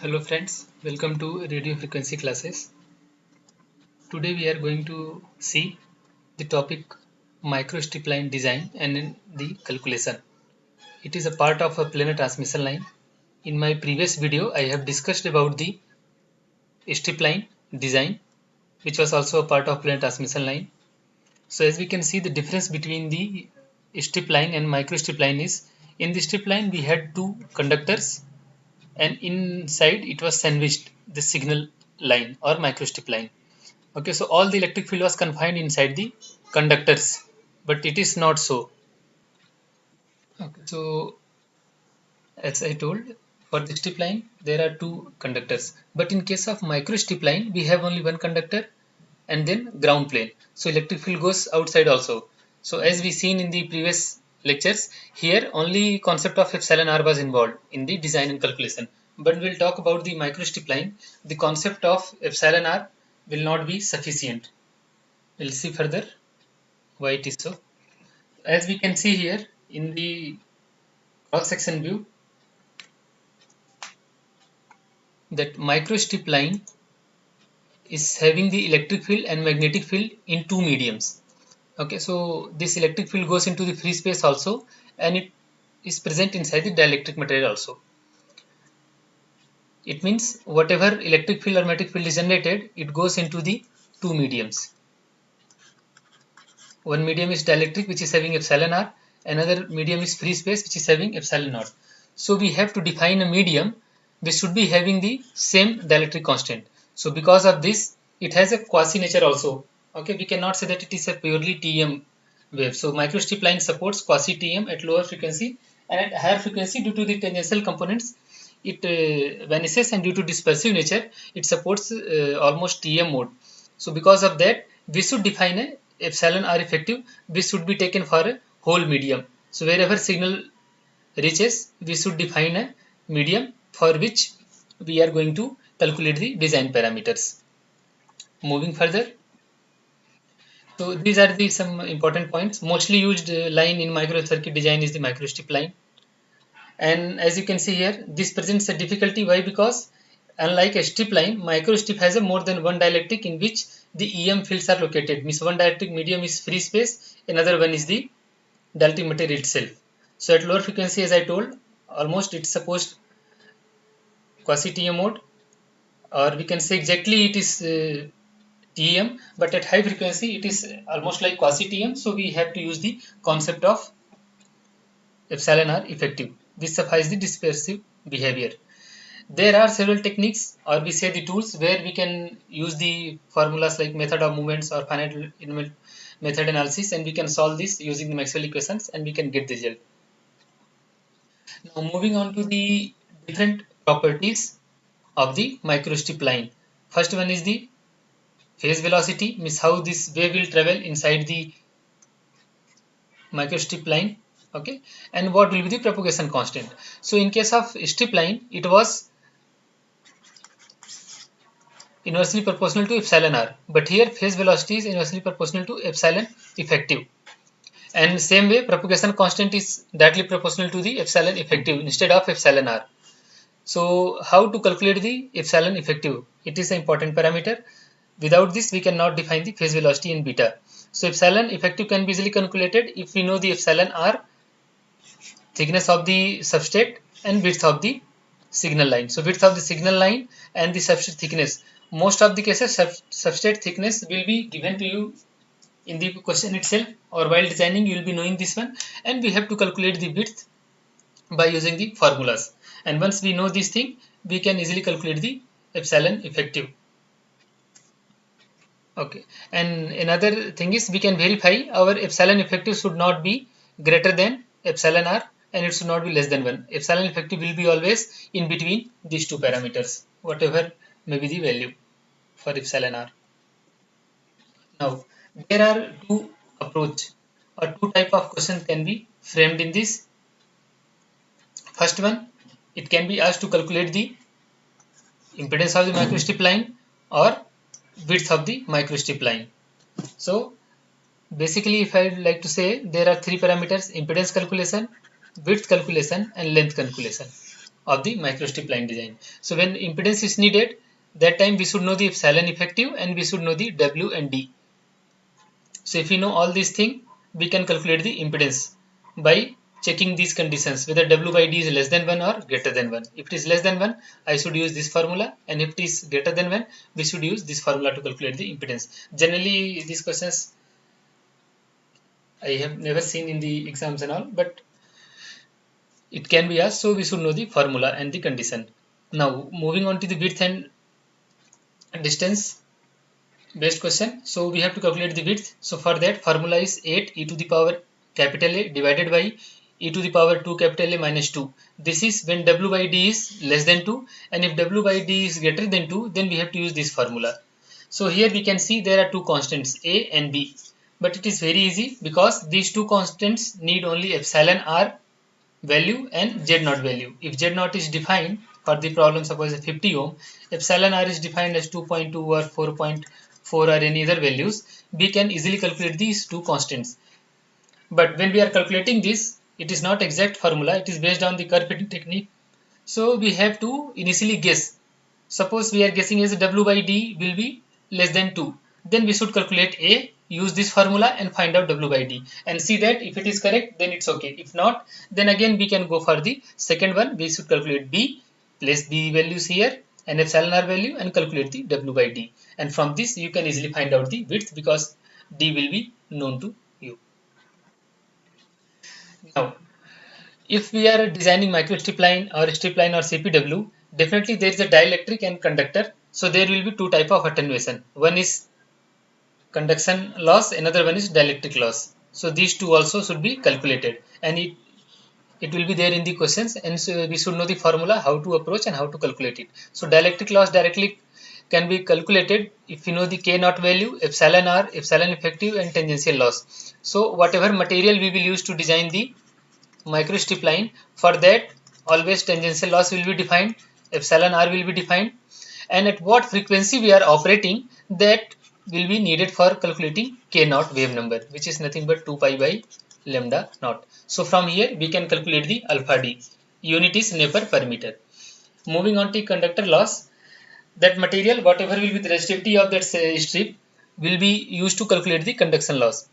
Hello friends, welcome to radio frequency classes. Today we are going to see the topic microstrip line design and the calculation. It is a part of a planar transmission line. In my previous video I have discussed about the strip line design, which was also a part of planar transmission line. So as we can see, the difference between the strip line and microstrip line is, in the strip line we had two conductors and inside it was sandwiched the signal line or microstrip line. Okay, so all the electric field was confined inside the conductors, but it is not so. Okay, so as I told, for the strip line there are two conductors, but in case of microstrip line we have only one conductor and then ground plane. So electric field goes outside also. So as we seen in the previous lectures, here only concept of epsilon r was involved in the design and calculation. But we'll talk about the microstrip line. The concept of epsilon r will not be sufficient. We'll see further why it is so. As we can see here in the cross section view, that microstrip line is having the electric field and magnetic field in two mediums. Okay, so this electric field goes into the free space also, and it is present inside the dielectric material also. It means whatever electric field or magnetic field is generated, it goes into the two mediums. One medium is dielectric, which is having epsilon r, another medium is free space, which is having epsilon naught. So we have to define a medium which should be having the same dielectric constant. So because of this, it has a quasi nature also. Okay, we cannot say that it is a purely TM wave. So microstrip line supports quasi TM at lower frequency, and at higher frequency, due to the tangential components, it vanishes, and due to dispersive nature, it supports almost TM mode. So because of that, we should define a epsilon r effective, which should be taken for a whole medium. So wherever signal reaches, we should define a medium for which we are going to calculate the design parameters. Moving further, so these are the some important points. Mostly used line in microcircuit design is the microstrip line. And as you can see here, this presents a difficulty. Why? Because unlike a strip line, microstrip has a more than one dielectric in which the EM fields are located. Means one dielectric medium is free space, another one is the dielectric material itself. So at lower frequency, as I told, almost it's supposed quasi TM mode, or we can say exactly it is TM, but at high frequency it is almost like quasi TM. So we have to use the concept of epsilon r effective. This suffices the dispersive behavior. There are several techniques, or we say the tools, where we can use the formulas like method of movements or finite element method analysis, and we can solve this using the Maxwell equations, and we can get the result. Now moving on to the different properties of the microstrip line. First one is the phase velocity, means how this wave will travel inside the microstrip line. Okay, and what will be the propagation constant. So in case of strip line, it was inversely proportional to epsilon r, but here phase velocity is inversely proportional to epsilon effective, and same way propagation constant is directly proportional to the epsilon effective instead of epsilon r. So how to calculate the epsilon effective? It is an important parameter. Without this we cannot define the phase velocity in beta. So epsilon effective can be easily calculated if we know the epsilon r, thickness of the substrate, and width of the signal line. So width of the signal line and the substrate thickness. Most of the cases substrate thickness will be given to you in the question itself, or while designing you will be knowing this one, and we have to calculate the width by using the formulas. And once we know this thing, we can easily calculate the epsilon effective. Okay, and another thing is we can verify our epsilon effective should not be greater than epsilon r, and it should not be less than 1. Epsilon effective will be always in between these two parameters, whatever may be the value for epsilon r. Now, there are two approach or two type of question can be framed in this. First one, it can be asked to calculate the impedance of the microstrip line or width of the microstrip line. So basically, if I would like to say, there are three parameters: impedance calculation, width calculation, and length calculation. of the microstrip line design. So when impedance is needed, that time we should know the epsilon effective and we should know the W and D. So if we know all these things, we can calculate the impedance by checking these conditions, whether W by D is less than 1 or greater than 1. If it is less than 1, I should use this formula, and if it is greater than 1, we should use this formula to calculate the impedance. Generally, these questions I have never seen in the exams and all, but it can be asked, so we should know the formula and the condition. Now, moving on to the width and distance based question. So we have to calculate the width. So for that, formula is 8 e to the power capital A divided by e to the power 2 capital A minus 2. This is when W by D is less than 2, and if W by D is greater than 2, then we have to use this formula. So here we can see there are two constants A and B, but it is very easy because these two constants need only epsilon R value and Z naught value. If Z naught is defined for the problem, suppose 50 ohm, epsilon R is defined as 2.2 or 4.4 or any other values, we can easily calculate these two constants. But when we are calculating this, it is not exact formula, it is based on the curve fitting technique. So we have to initially guess. Suppose we are guessing as W by D will be less than 2. Then we should calculate A, use this formula and find out W by D, and see that if it is correct, then it's okay. If not, then again we can go for the second one. We should calculate B, place B values here and epsilon R value and calculate the W by D. And from this you can easily find out the width because D will be known to you. Now, if we are designing microstrip line or strip line or CPW, definitely there is a dielectric and conductor. So there will be two type of attenuation. One is conduction loss, another one is dielectric loss. So these two also should be calculated, and it will be there in the questions, and so we should know the formula how to approach and how to calculate it. So dielectric loss directly can be calculated if you know the K naught value, epsilon R, epsilon effective and tangential loss. So whatever material we will use to design the microstrip line, for that always tangential loss will be defined, epsilon R will be defined, and at what frequency we are operating, that will be needed for calculating K naught wave number, which is nothing but 2 pi by lambda naught. So from here we can calculate the alpha D. Unit is Nepher per meter. Moving on to conductor loss, that material whatever will be the resistivity of that strip will be used to calculate the conduction loss.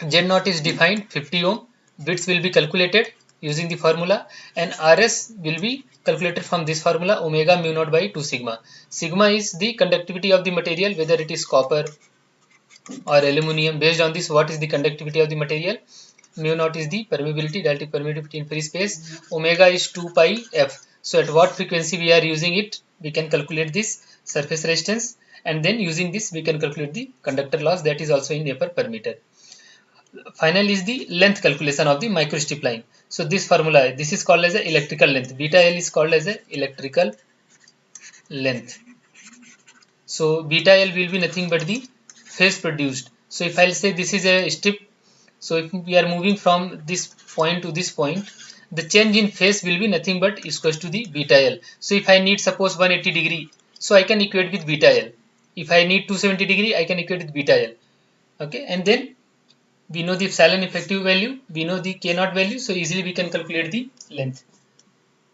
Z naught is defined 50 ohm, bits will be calculated using the formula, and RS will be calculated from this formula, omega mu naught by 2 sigma. Sigma is the conductivity of the material, whether it is copper or aluminium. Based on this, what is the conductivity of the material? Mu naught is the permeability, dielectric permeability in free space. Omega is 2 pi f. So at what frequency we are using it, we can calculate this surface resistance, and then using this we can calculate the conductor loss, that is also in Nepher per meter. Final is the length calculation of the microstrip line. So this formula, this is called as a electrical length. Beta L is called as a electrical length. So beta L will be nothing but the phase produced. So if I'll say this is a strip, so if we are moving from this point to this point, the change in phase will be nothing but is equals to the beta L. So if I need suppose 180 degree, so I can equate with beta L. If I need 270 degree, I can equate with beta L. Okay, and then we know the epsilon effective value, we know the K naught value, so easily we can calculate the length.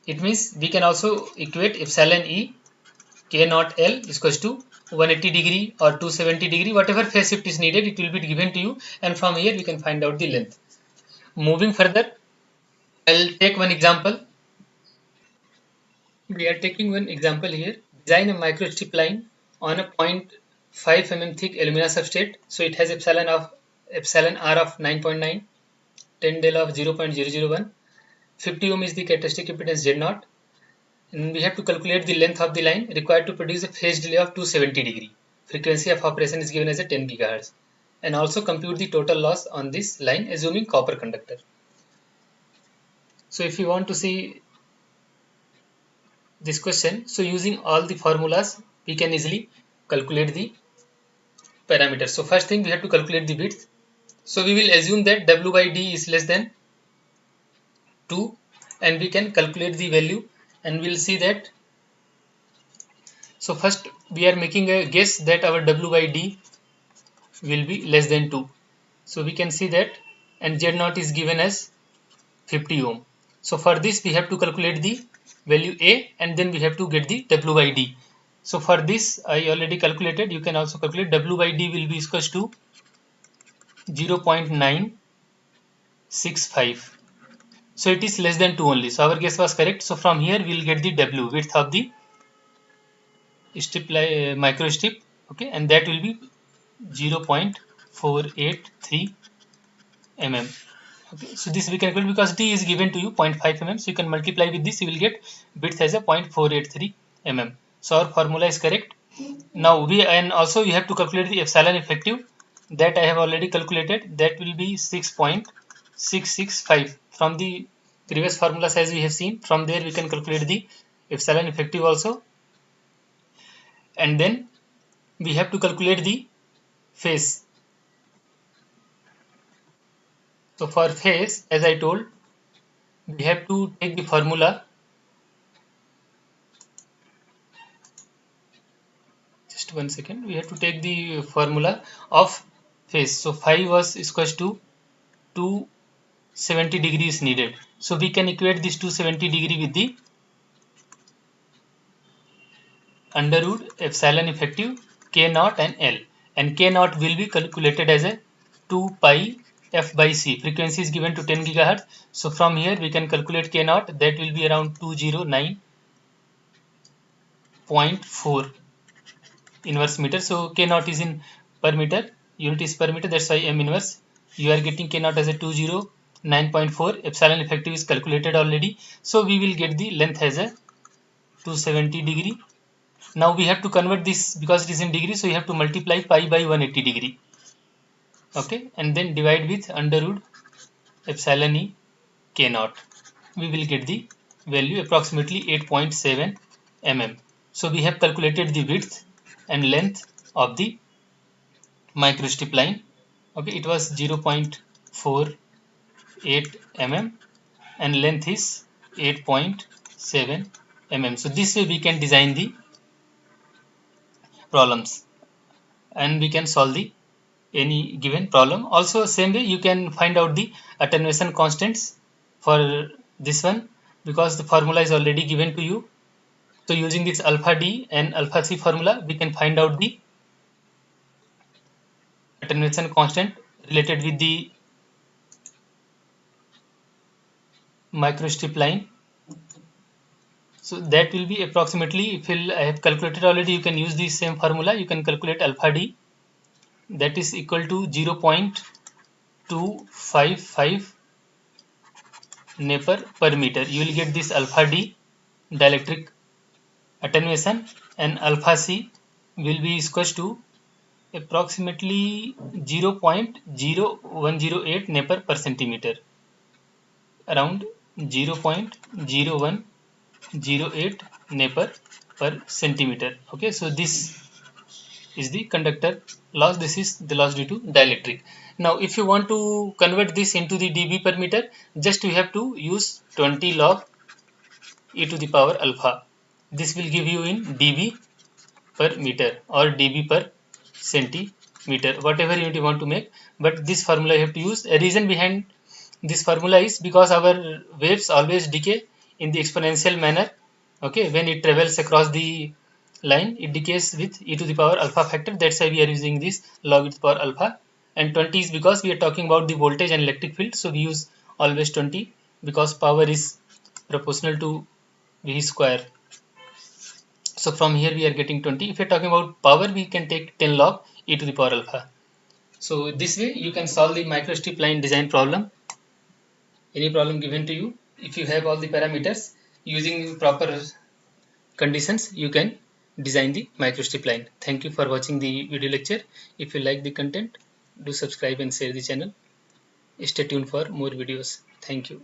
It means we can also equate epsilon E K naught L is equals to 180 degree or 270 degree, whatever phase shift is needed, it will be given to you, and from here we can find out the length. Moving further, I'll take one example. We are taking one example here. Design a microstrip line on a 0.5 mm thick alumina substrate. So it has epsilon R of 9.9, 10 del of 0.001, 50 ohm is the characteristic impedance Z naught, and we have to calculate the length of the line required to produce a phase delay of 270 degree. Frequency of operation is given as a 10 GHz, and also compute the total loss on this line assuming copper conductor. So if you want to see this question, so using all the formulas we can easily calculate the parameters. So first thing we have to calculate the width. So we will assume that W by D is less than 2, and we can calculate the value, and we'll see that. So first we are making a guess that our W by D will be less than 2. So we can see that, and Z naught is given as 50 ohm. So for this we have to calculate the value A, and then we have to get the W by D. So for this I already calculated. You can also calculate. W by D will be equals to 0.965. So it is less than 2 only. So our guess was correct. So from here we will get the W, width of the strip micro strip, okay, and that will be 0.483 mm. Okay, so this we can calculate because D is given to you 0.5 mm. So you can multiply with this, you will get width as a 0.483 mm. So our formula is correct. Now and also you have to calculate the epsilon effective. That I have already calculated. That will be 6.665 from the previous formulas as we have seen. From there we can calculate the epsilon effective also, and then we have to calculate the phase. So for phase, as I told, we have to take the formula. Just 1 second. We have to take the formula of phase. So phi was equals to 270 degrees needed. So we can equate this 270 degree with the under root epsilon effective K naught and L. And K naught will be calculated as a 2 pi f by c. Frequency is given to 10 gigahertz. So from here we can calculate K naught. That will be around 209.4 inverse meter. So K naught is in per meter. Unit is per meter. That's why M inverse. You are getting K naught as a 209.4. Epsilon effective is calculated already. So we will get the length as a 270 degree. Now we have to convert this because it is in degree, so you have to multiply pi by 180 degree. Okay, and then divide with under root epsilon e K naught. We will get the value approximately 8.7 mm. So we have calculated the width and length of the microstrip line. Okay, it was 0.48 mm and length is 8.7 mm. So this way we can design the problems and we can solve the any given problem. Also same way you can find out the attenuation constants for this one because the formula is already given to you. So using this alpha D and alpha C formula we can find out the attenuation constant related with the microstrip line. So that will be approximately, if I have calculated already, you can use the same formula. You can calculate alpha D, that is equal to 0.255 Nepr per meter. You will get this alpha D dielectric attenuation, and alpha C will be equals to approximately 0.0108 Nepr per centimeter, around 0.0108 Nepr per centimeter. Okay, so this is the conductor loss. This is the loss due to dielectric. Now if you want to convert this into the dB per meter, just you have to use 20 log e to the power alpha. This will give you in dB per meter or dB per centimeter, whatever unit you want to make. But this formula you have to use. A reason behind this formula is because our waves always decay in the exponential manner. Okay, when it travels across the line, it decays with e to the power alpha factor. That's why we are using this log e to the power alpha. And 20 is because we are talking about the voltage and electric field, so we use always 20 because power is proportional to V square. So from here we are getting 20. If we are talking about power, we can take 10 log e to the power alpha. So this way you can solve the microstrip line design problem. Any problem given to you, if you have all the parameters using proper conditions, you can design the microstrip line. Thank you for watching the video lecture. If you like the content, do subscribe and share the channel. Stay tuned for more videos. Thank you.